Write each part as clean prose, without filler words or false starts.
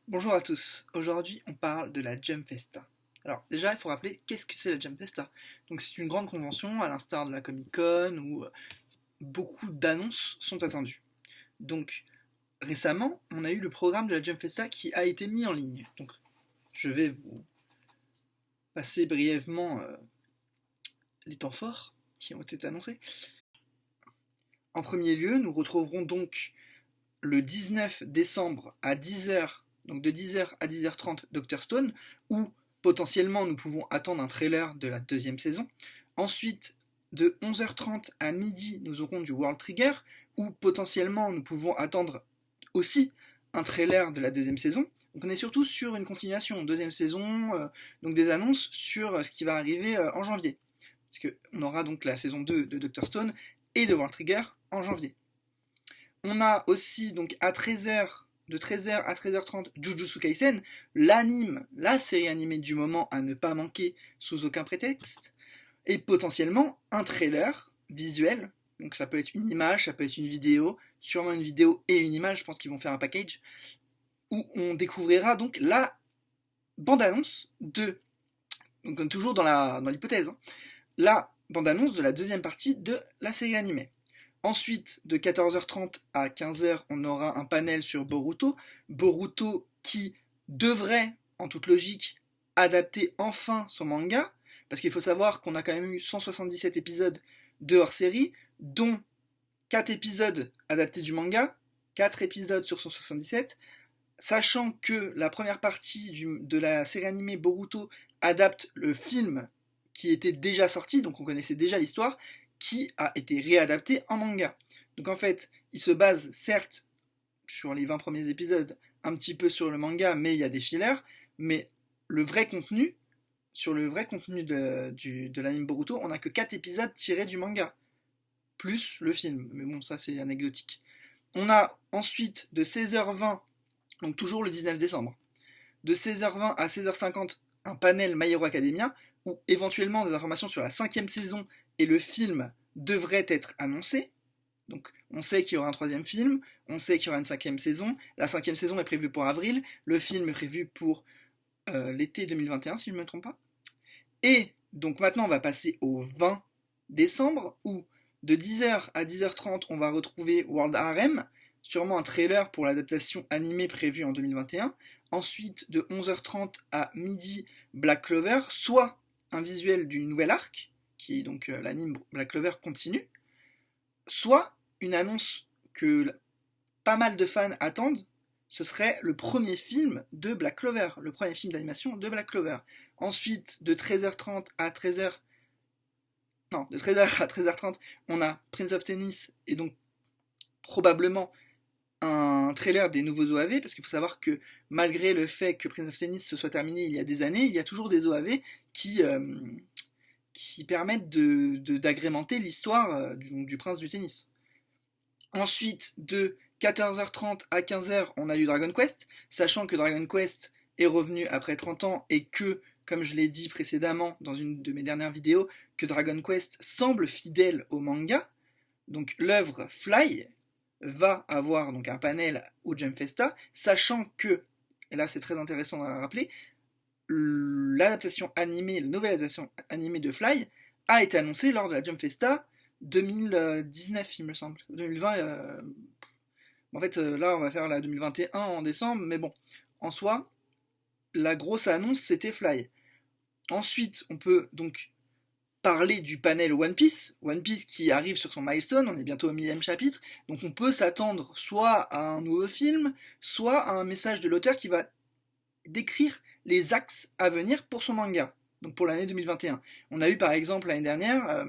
Bonjour à tous, aujourd'hui on parle de la Jump Festa. Alors déjà il faut rappeler qu'est-ce que c'est la Jump Festa. Donc c'est une grande convention à l'instar de la Comic Con où beaucoup d'annonces sont attendues. Donc récemment on a eu le programme de la Jump Festa qui a été mis en ligne. Donc je vais vous passer brièvement les temps forts qui ont été annoncés. En premier lieu nous retrouverons donc le 19 décembre à 10h, donc de 10h à 10h30, Dr Stone, où potentiellement nous pouvons attendre un trailer de la deuxième saison. Ensuite, de 11h30 à midi, nous aurons du World Trigger, où potentiellement nous pouvons attendre aussi un trailer de la deuxième saison. Donc on est surtout sur une continuation, deuxième saison, donc des annonces sur ce qui va arriver en janvier. Parce qu'on aura donc la saison 2 de Dr Stone et de World Trigger en janvier. On a aussi donc à 13h, de 13h à 13h30, Jujutsu Kaisen, l'anime, la série animée du moment à ne pas manquer sous aucun prétexte, et potentiellement un trailer visuel. Donc ça peut être une image, ça peut être une vidéo, sûrement une vidéo et une image, je pense qu'ils vont faire un package, où on découvrira donc la bande-annonce de, donc toujours dans l'hypothèse, la bande-annonce de la deuxième partie de la série animée. Ensuite, de 14h30 à 15h, on aura un panel sur Boruto. Boruto qui devrait, en toute logique, adapter enfin son manga. Parce qu'il faut savoir qu'on a quand même eu 177 épisodes de hors-série, dont 4 épisodes adaptés du manga, 4 épisodes sur 177, sachant que la première partie de la série animée Boruto adapte le film qui était déjà sorti, donc on connaissait déjà l'histoire, qui a été réadapté en manga. Donc en fait, il se base certes sur les 20 premiers épisodes, un petit peu sur le manga, mais il y a des fillers, mais le vrai contenu, sur le vrai contenu de l'anime Boruto, on n'a que 4 épisodes tirés du manga, plus le film, mais bon, ça c'est anecdotique. On a ensuite de 16h20, donc toujours le 19 décembre, de 16h20 à 16h50, un panel My Hero Academia, où éventuellement des informations sur la 5e saison et le film devraient être annoncées. Donc on sait qu'il y aura un troisième film, on sait qu'il y aura une 5e saison, la 5e saison est prévue pour avril, le film est prévu pour l'été 2021 si je ne me trompe pas. Et donc maintenant on va passer au 20 décembre où de 10h à 10h30 on va retrouver World Harem, sûrement un trailer pour l'adaptation animée prévue en 2021. Ensuite de 11h30 à midi Black Clover, soit un visuel du nouvel arc, qui est donc l'anime Black Clover continue, soit une annonce que pas mal de fans attendent, ce serait le premier film de Black Clover, le premier film d'animation de Black Clover. Ensuite, de 13h30 à 13h, non, de 13h à 13h30, on a Prince of Tennis et donc probablement un trailer des nouveaux OAV, parce qu'il faut savoir que malgré le fait que Prince of Tennis se soit terminé il y a des années, il y a toujours des OAV qui permettent d'agrémenter l'histoire du prince du tennis. Ensuite, de 14h30 à 15h, on a eu Dragon Quest, sachant que Dragon Quest est revenu après 30 ans et que, comme je l'ai dit précédemment dans une de mes dernières vidéos, que Dragon Quest semble fidèle au manga. Donc l'œuvre Fly va avoir donc un panel au Jump Festa, sachant que, et là c'est très intéressant à rappeler, l'adaptation animée, la nouvelle adaptation animée de Fly a été annoncée lors de la Jump Festa 2019, il me semble. 2020, en fait, là, on va faire la 2021 en décembre, mais bon, en soi, la grosse annonce, c'était Fly. Ensuite, on peut donc parler du panel One Piece. One Piece qui arrive sur son milestone, on est bientôt au 1000e chapitre, donc on peut s'attendre soit à un nouveau film, soit à un message de l'auteur qui va décrire les axes à venir pour son manga, donc pour l'année 2021. On a eu par exemple l'année dernière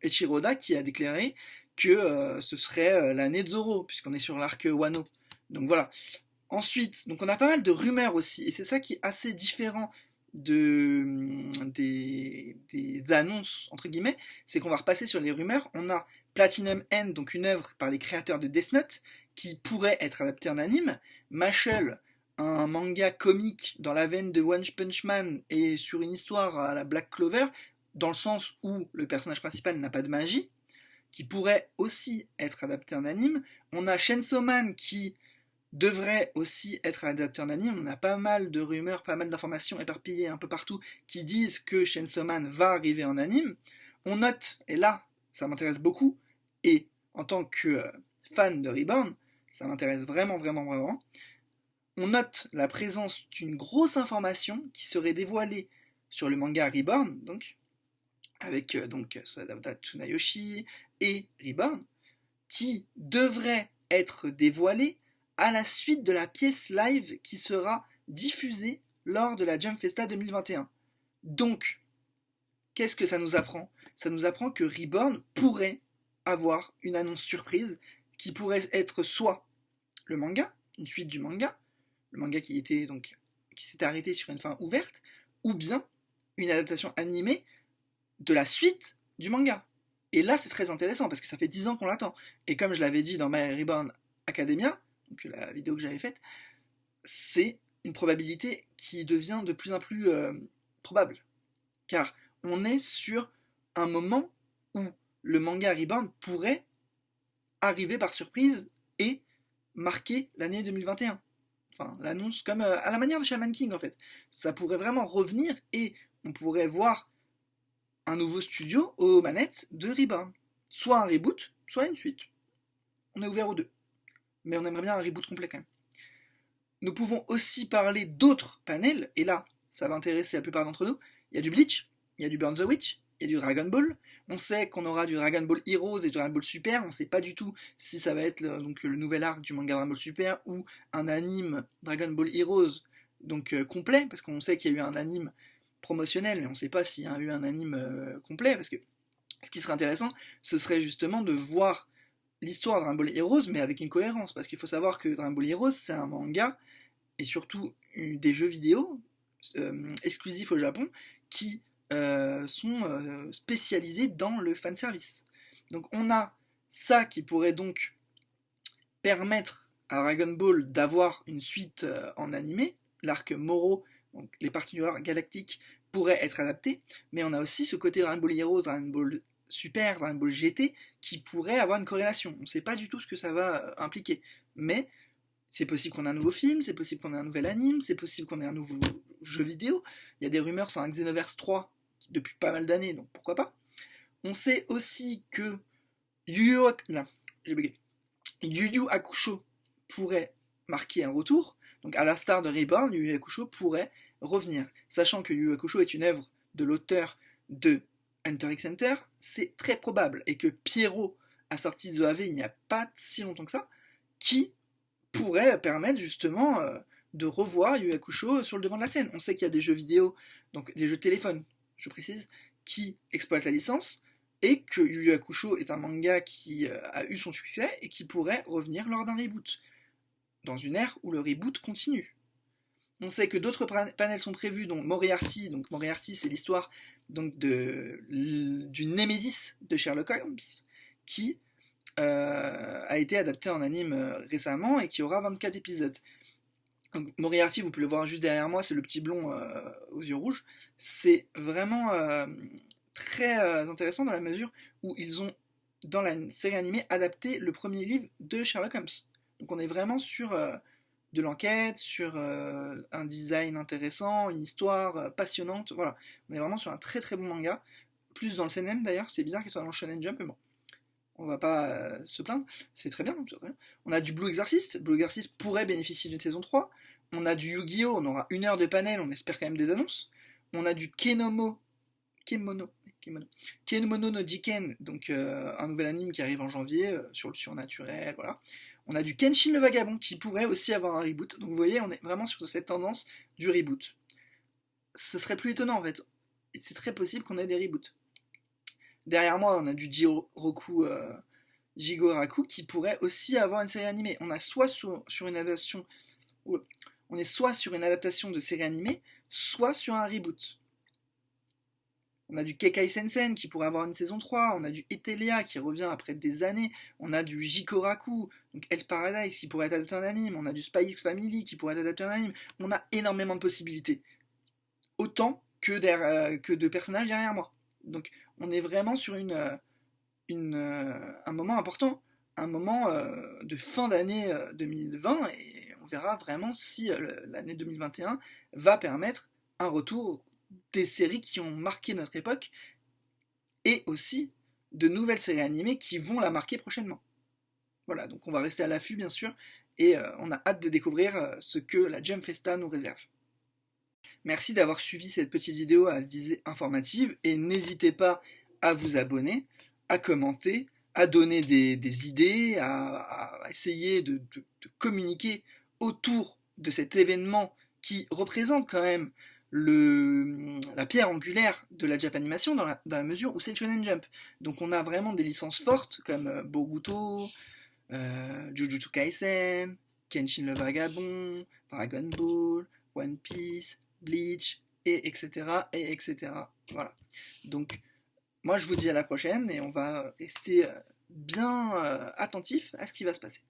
Eiichiro Oda qui a déclaré que ce serait l'année de Zoro, puisqu'on est sur l'arc Wano. Donc voilà. Ensuite, donc on a pas mal de rumeurs aussi, et c'est ça qui est assez différent des annonces, entre guillemets, c'est qu'on va repasser sur les rumeurs. On a Platinum End, donc une œuvre par les créateurs de Death Note, qui pourrait être adaptée en anime. Mashle, un manga comique dans la veine de One Punch Man et sur une histoire à la Black Clover, dans le sens où le personnage principal n'a pas de magie, qui pourrait aussi être adapté en anime. On a Chainsaw Man qui devrait aussi être adapté en anime. On a pas mal de rumeurs, pas mal d'informations éparpillées un peu partout qui disent que Chainsaw Man va arriver en anime. On note, et là, ça m'intéresse beaucoup, et en tant que fan de Reborn, ça m'intéresse vraiment, vraiment, vraiment. On note la présence d'une grosse information qui serait dévoilée sur le manga Reborn, donc, avec Sadao Tsunayoshi et Reborn, qui devrait être dévoilée à la suite de la pièce live qui sera diffusée lors de la Jump Festa 2021. Donc, qu'est-ce que ça nous apprend? Ça nous apprend que Reborn pourrait avoir une annonce surprise qui pourrait être soit le manga, une suite du manga, le manga qui s'était arrêté sur une fin ouverte, ou bien une adaptation animée de la suite du manga. Et là, c'est très intéressant parce que ça fait 10 ans qu'on l'attend. Et comme je l'avais dit dans My Reborn Academia, donc la vidéo que j'avais faite, c'est une probabilité qui devient de plus en plus probable. Car on est sur un moment où le manga Reborn pourrait arriver par surprise et marquer l'année 2021. Enfin, l'annonce comme à la manière de Shaman King en fait. Ça pourrait vraiment revenir et on pourrait voir un nouveau studio aux manettes de Reborn. Soit un reboot, soit une suite. On est ouvert aux deux. Mais on aimerait bien un reboot complet quand même. Nous pouvons aussi parler d'autres panels, et là, ça va intéresser la plupart d'entre nous. Il y a du Bleach, il y a du Burn the Witch, il y a du Dragon Ball. On sait qu'on aura du Dragon Ball Heroes et du Dragon Ball Super. On ne sait pas du tout si ça va être le nouvel arc du manga Dragon Ball Super ou un anime Dragon Ball Heroes complet, parce qu'on sait qu'il y a eu un anime promotionnel, mais on ne sait pas s'il y a eu un anime complet, parce que ce qui serait intéressant, ce serait justement de voir l'histoire de Dragon Ball Heroes, mais avec une cohérence, parce qu'il faut savoir que Dragon Ball Heroes, c'est un manga, et surtout des jeux vidéo exclusifs au Japon, qui sont spécialisés dans le fanservice. Donc on a ça qui pourrait donc permettre à Dragon Ball d'avoir une suite en animé, l'arc Moro, donc les parties du arc galactique pourraient être adaptées, mais on a aussi ce côté Dragon Ball Heroes, Dragon Ball Super, Dragon Ball GT qui pourrait avoir une corrélation. On ne sait pas du tout ce que ça va impliquer, mais c'est possible qu'on ait un nouveau film, c'est possible qu'on ait un nouvel anime, c'est possible qu'on ait un nouveau jeu vidéo. Il y a des rumeurs sur un Xenoverse 3 depuis pas mal d'années, donc pourquoi pas. On sait aussi que Yu Yu Hakusho pourrait marquer un retour, donc à l'instar de Reborn, Yu Yu Hakusho pourrait revenir. Sachant que Yu Yu Hakusho est une œuvre de l'auteur de Hunter x Hunter, c'est très probable, et que Pierrot a sorti The AV il n'y a pas si longtemps que ça, qui pourrait permettre justement de revoir Yu Yu Hakusho sur le devant de la scène. On sait qu'il y a des jeux vidéo, donc des jeux téléphone, je précise, qui exploitent la licence, et que Yu Yu Hakusho est un manga qui a eu son succès et qui pourrait revenir lors d'un reboot, dans une ère où le reboot continue. On sait que d'autres panels sont prévus, dont Moriarty. Donc Moriarty, c'est l'histoire du Némésis de Sherlock Holmes, qui a été adapté en anime récemment et qui aura 24 épisodes. Donc, Moriarty, vous pouvez le voir juste derrière moi, c'est le petit blond aux yeux rouges. C'est vraiment très intéressant dans la mesure où ils ont, dans la série animée, adapté le premier livre de Sherlock Holmes. Donc on est vraiment sur de l'enquête, sur un design intéressant, une histoire passionnante. Voilà, on est vraiment sur un très très bon manga. Plus dans le seinen d'ailleurs, c'est bizarre qu'il soit dans le Shonen Jump, mais bon. On va pas se plaindre, c'est très bien, c'est très bien. On a du Blue Exorcist pourrait bénéficier d'une saison 3. On a du Yu-Gi-Oh! On aura 1 heure de panel, on espère quand même des annonces. On a du Kemono no Jiken, donc un nouvel anime qui arrive en janvier sur le surnaturel, voilà. On a du Kenshin le Vagabond qui pourrait aussi avoir un reboot. Donc vous voyez, on est vraiment sur cette tendance du reboot. Ce serait plus étonnant en fait. C'est très possible qu'on ait des reboots. Derrière moi, on a du Jigoraku qui pourrait aussi avoir une série animée. On a soit sur une adaptation, on est soit sur une adaptation de série animée, soit sur un reboot. On a du Kekai Sensen qui pourrait avoir une saison 3, on a du Etelia qui revient après des années, on a du Jikoraku, donc Hell's Paradise qui pourrait être adapté en anime, on a du Spy X Family qui pourrait être adapté en anime, on a énormément de possibilités. Autant que de personnages derrière moi. Donc on est vraiment sur un moment important, un moment de fin d'année 2020, et verra vraiment si l'année 2021 va permettre un retour des séries qui ont marqué notre époque, et aussi de nouvelles séries animées qui vont la marquer prochainement. Voilà, donc on va rester à l'affût bien sûr, et on a hâte de découvrir ce que la Jump Festa nous réserve. Merci d'avoir suivi cette petite vidéo à visée informative, et n'hésitez pas à vous abonner, à commenter, à donner des idées, à essayer de communiquer autour de cet événement qui représente quand même la pierre angulaire de la Japanimation dans la mesure où c'est le Shonen Jump. Donc on a vraiment des licences fortes comme Boruto, Jujutsu Kaisen, Kenshin le Vagabond, Dragon Ball, One Piece, Bleach, et etc. et etc. Voilà. Donc moi je vous dis à la prochaine et on va rester bien attentif à ce qui va se passer.